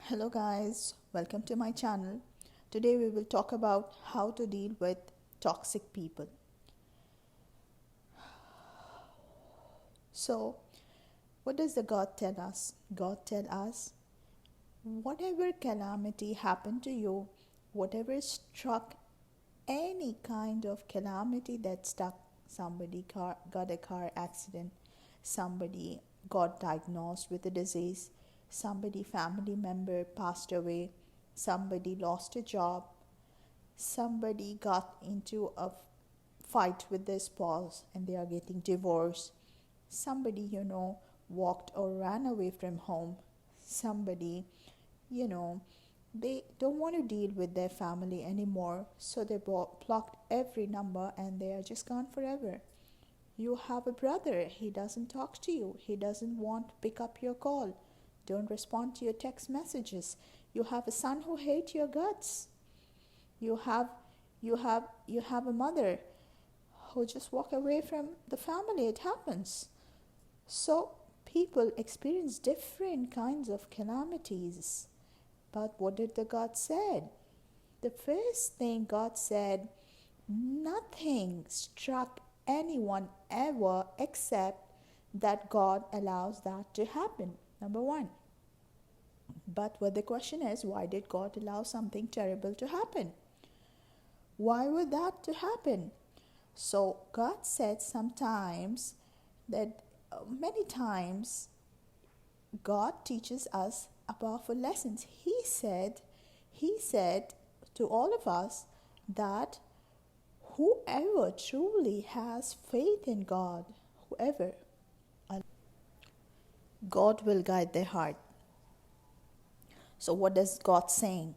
Hello guys, welcome to my channel. Today we will talk about how to deal with toxic people. So, what does the God tell us? God tell us whatever calamity happened to you, whatever struck, any kind of calamity that struck somebody, got a car accident, somebody got diagnosed with a disease, somebody family member passed away, somebody lost a job, somebody got into a fight with their spouse and they are getting divorced, somebody walked or ran away from home, somebody you know they don't want to deal with their family anymore, so they blocked every number and they are just gone forever. You have a brother, he doesn't talk to you, he doesn't want to pick up your call, don't respond to your text messages. You have a son who hates your guts. You have a mother who just walk away from the family. It happens. So people experience different kinds of calamities. But what did the God said? The first thing God said, nothing struck anyone ever except that God allows that to happen. Number one. But what the question is, why did God allow something terrible to happen? Why would that to happen? So God said sometimes that many times God teaches us a powerful lessons. He said to all of us that whoever truly has faith in God, whoever, God will guide their heart. So what is God saying?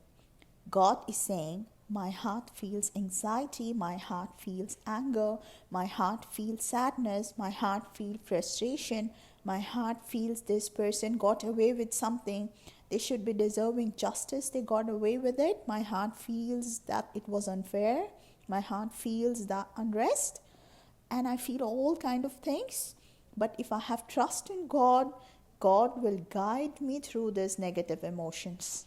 God is saying, my heart feels anxiety, my heart feels anger, my heart feels sadness, my heart feels frustration, my heart feels this person got away with something. They should be deserving justice. They got away with it. My heart feels that it was unfair. My heart feels that unrest. And I feel all kind of things. But if I have trust in God, God will guide me through these negative emotions.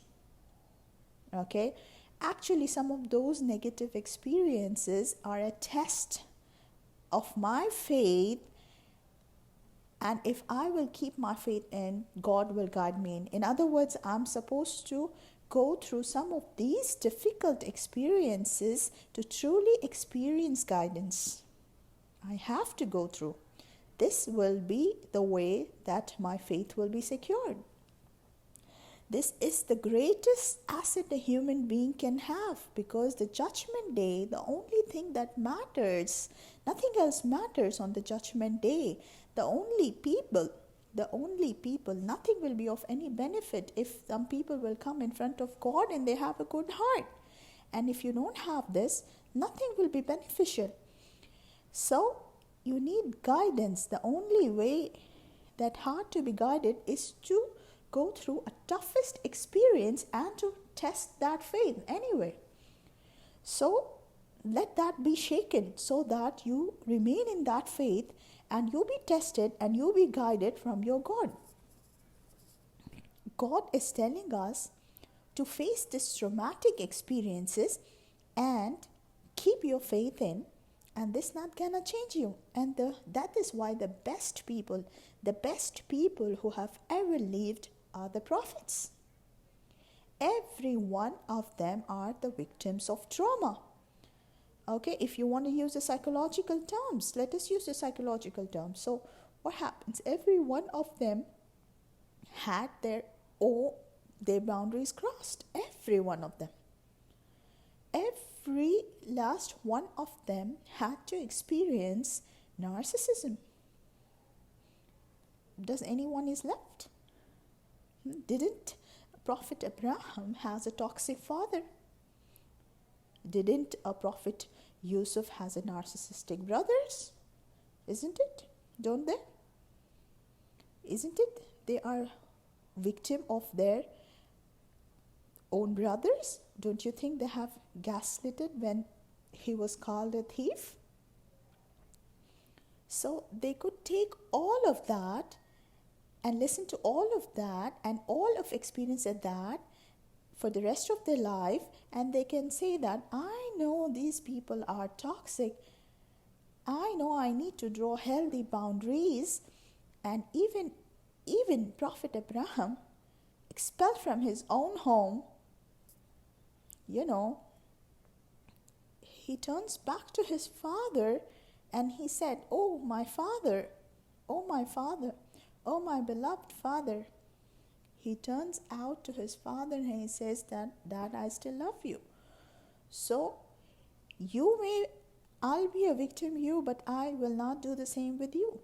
Okay? Actually, some of those negative experiences are a test of my faith, and if I will keep my faith in, God will guide me in. In other words, I'm supposed to go through some of these difficult experiences to truly experience guidance. I have to go through. This will be the way that my faith will be secured. This is the greatest asset a human being can have, because the judgment day, the only thing that matters, nothing else matters on the judgment day. The only people, nothing will be of any benefit if some people will come in front of God and they have a good heart. And if you don't have this, nothing will be beneficial. So you need guidance. The only way that heart to be guided is to go through a toughest experience and to test that faith anyway. So let that be shaken so that you remain in that faith and you be tested and you be guided from your God. God is telling us to face these traumatic experiences and keep your faith in, and this not gonna change you. And that is why the best people who have ever lived are the prophets. Every one of them are the victims of trauma. Okay, if you want to use the psychological terms, let us use the psychological terms. So what happens? Every one of them had their boundaries crossed. Every one of them. Every last one of them had to experience narcissism. Does anyone is left? Didn't Prophet Abraham has a toxic father? Didn't a Prophet Yusuf has a narcissistic brothers? Isn't it? Don't they? Isn't it? They are victim of their own brothers. Don't you think they have gaslighted when he was called a thief? So they could take all of that and listen to all of that and all of experience at that for the rest of their life, and they can say that I know these people are toxic. I know I need to draw healthy boundaries. And even Prophet Abraham, expelled from his own home, you know, he turns back to his father and he said, "Oh, my father, oh, my father, oh, my beloved father." He turns out to his father and he says that, "Dad, I still love you. So I'll be a victim you, but I will not do the same with you.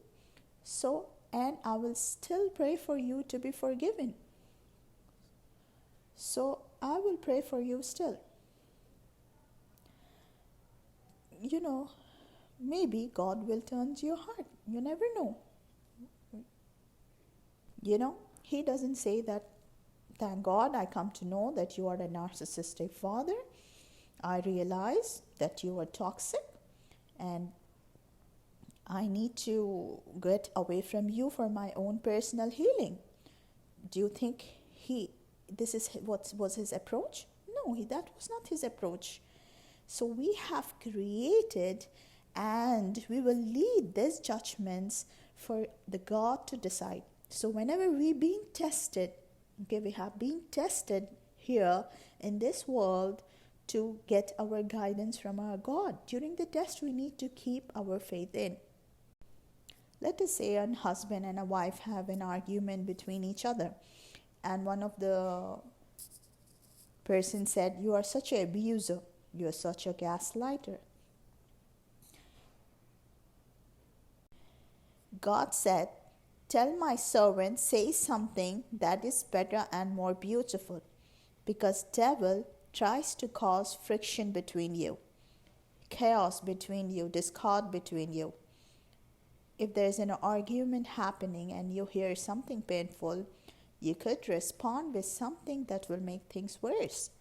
So, and I will still pray for you to be forgiven. So I will pray for you still." Maybe God will turn your heart. You never know. He doesn't say that, "Thank God, I come to know that you are a narcissistic father. I realize that you are toxic and I need to get away from you for my own personal healing." Do you think this is what was his approach? No, that was not his approach. So we have created, and we will lead these judgments for the God to decide. So whenever we being tested, we have been tested here in this world to get our guidance from our God. During the test, we need to keep our faith in. Let us say a husband and a wife have an argument between each other, and one of the person said, "You are such an abuser. You are such a gaslighter." God said, "Tell my servant, say something that is better and more beautiful, because devil tries to cause friction between you, chaos between you, discord between you." If there's an argument happening and you hear something painful, you could respond with something that will make things worse.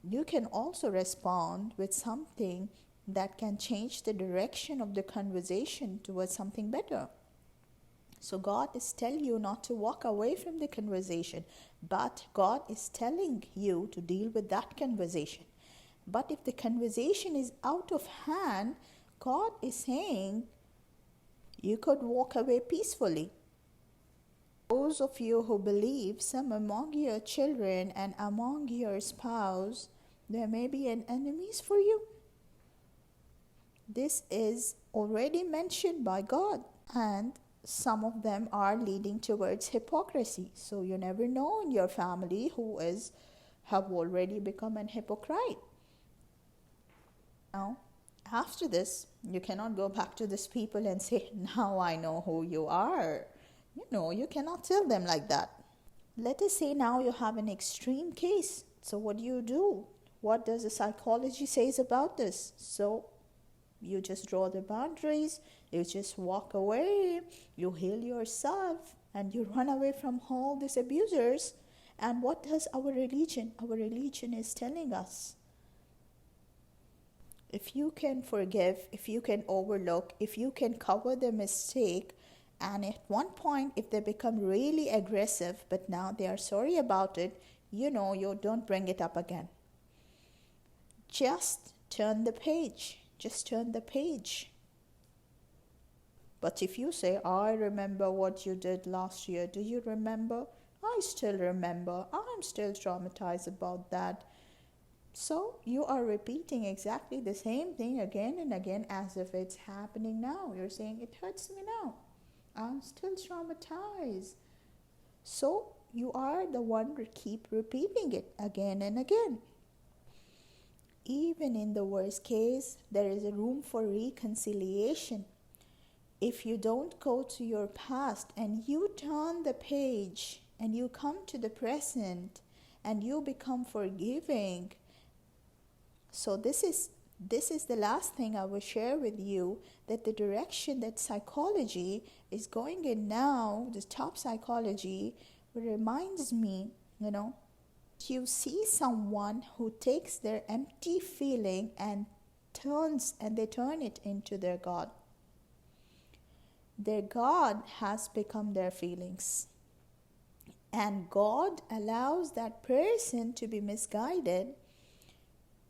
You can also respond with something that can change the direction of the conversation towards something better. So God is telling you not to walk away from the conversation, but God is telling you to deal with that conversation. But if the conversation is out of hand, God is saying you could walk away peacefully. Those of you who believe, some among your children and among your spouse, there may be an enemies for you. This is already mentioned by God, and some of them are leading towards hypocrisy. So you never know in your family who have already become an hypocrite. Now, after this, you cannot go back to these people and say, "Now I know who you are." You cannot tell them like that. Let us say now you have an extreme case. So what do? What does the psychology says about this? So you just draw the boundaries, you just walk away, you heal yourself, and you run away from all these abusers. And what does our religion? Our religion is telling us, if you can forgive, if you can overlook, if you can cover the mistake, and at one point, if they become really aggressive, but now they are sorry about it, you don't bring it up again. Just turn the page. Just turn the page. But if you say, "I remember what you did last year. Do you remember? I still remember. I'm still traumatized about that." So you are repeating exactly the same thing again and again as if it's happening now. You're saying, "It hurts me now. I'm still traumatized." So you are the one who keep repeating it again and again. Even in the worst case, there is a room for reconciliation. If you don't go to your past and you turn the page and you come to the present and you become forgiving. So this is the last thing I will share with you, that the direction that psychology is going in now, the top psychology, reminds me, you see someone who takes their empty feeling and they turn it into their God. Their God has become their feelings. And God allows that person to be misguided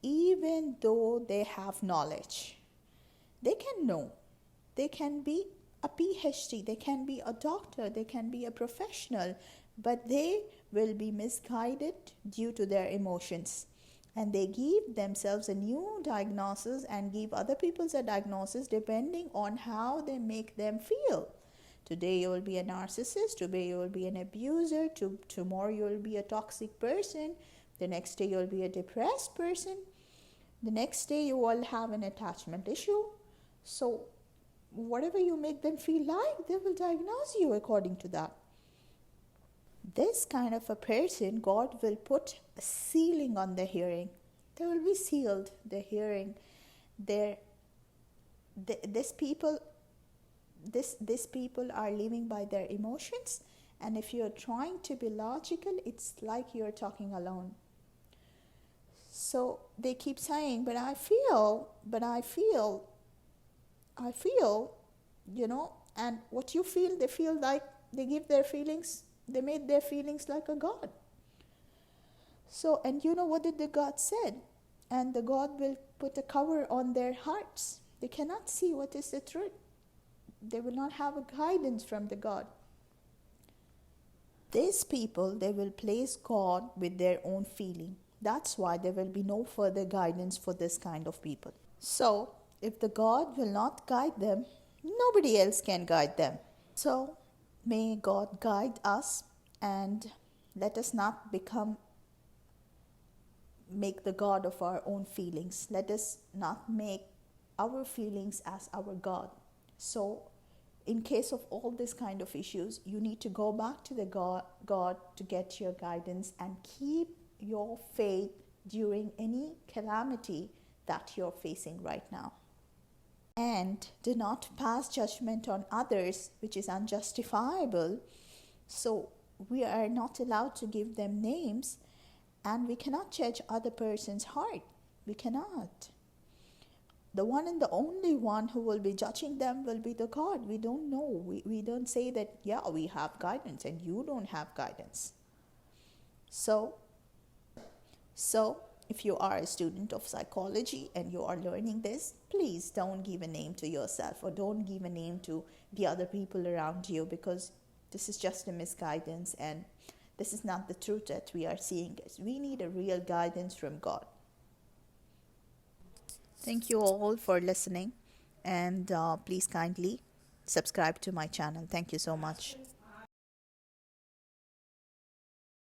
even though they have knowledge. They can know. They can be a PhD, they can be a doctor, they can be a professional, but they will be misguided due to their emotions. And they give themselves a new diagnosis and give other people a diagnosis depending on how they make them feel. Today you will be a narcissist, today you will be an abuser, tomorrow you will be a toxic person, the next day you will be a depressed person, the next day you will have an attachment issue. So whatever you make them feel like, they will diagnose you according to that. This kind of a person, God will put a sealing on the hearing. They will be sealed, the hearing. These people are living by their emotions, and if you're trying to be logical, it's like you're talking alone. So they keep saying, but I feel, and what you feel, they feel like they give their feelings, they made their feelings like a God. So, and you know what did the God said? And the God will put a cover on their hearts. They cannot see what is the truth. They will not have a guidance from the God. These people, they will place God with their own feeling. That's why there will be no further guidance for this kind of people. So, if the God will not guide them, nobody else can guide them. So, may God guide us, and let us not make the God of our own feelings. Let us not make our feelings as our God. So, in case of all this kind of issues, you need to go back to the God to get your guidance, and keep your faith during any calamity that you're facing right now. And do not pass judgment on others, which is unjustifiable. So we are not allowed to give them names, and we cannot judge other person's heart. We cannot. The one and the only one who will be judging them will be the God. We don't know. We don't say that, yeah, we have guidance and you don't have guidance. So if you are a student of psychology and you are learning this, please don't give a name to yourself, or don't give a name to the other people around you, because this is just a misguidance and this is not the truth that we are seeing. We need a real guidance from God. Thank you all for listening, and please kindly subscribe to my channel. Thank you so much.